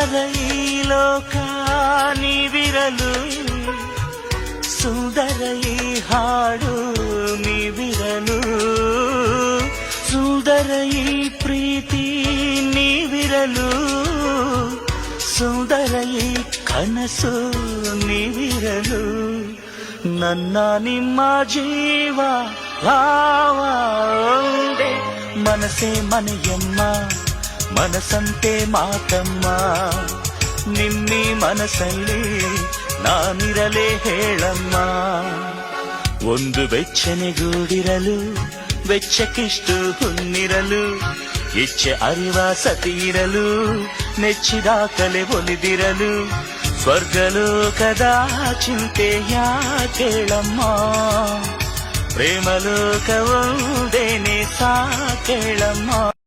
ಸುಂದರ ಈ ಲೋಕ ನೀವಿರಲು, ಸುಂದರ ಈ ಹಾಡು ನೀವಿರಲು, ಸುಂದರ ಈ ಪ್ರೀತಿ ನೀವಿರಲು, ಸುಂದರ ಈ ಕನಸು ನೀವಿರಲು. ನನ್ನ ನಿಮ್ಮ ಜೀವ ಭಾವ ಒಂದೇ, ಮನಸೇ ಮನೆಯಮ್ಮ, ಮನಸ್ಸಂತೆ ಮಾತಮ್ಮ. ನಿಮ್ಮಿ ಮನಸ್ಸಲ್ಲಿ ನಾನಿರಲೇ ಹೇಳಮ್ಮ. ಒಂದು ಬೆಚ್ಚನೆಗೂಡಿರಲು, ಬೆಚ್ಚಕ್ಕಿಷ್ಟು ಹುನ್ನಿರಲು, ಇಚ್ಛೆ ಅರಿವ ಸತಿಯಿರಲು, ನೆಚ್ಚಿದ ಕಲೆ ಒಲಿದಿರಲು, ಸ್ವರ್ಗಲೋಕದ ಚಿಂತೆಯ ಕೇಳಮ್ಮ. ಪ್ರೇಮಲೋಕವೊಂದೇನೆ ಸಾಕೇಳಮ್ಮ.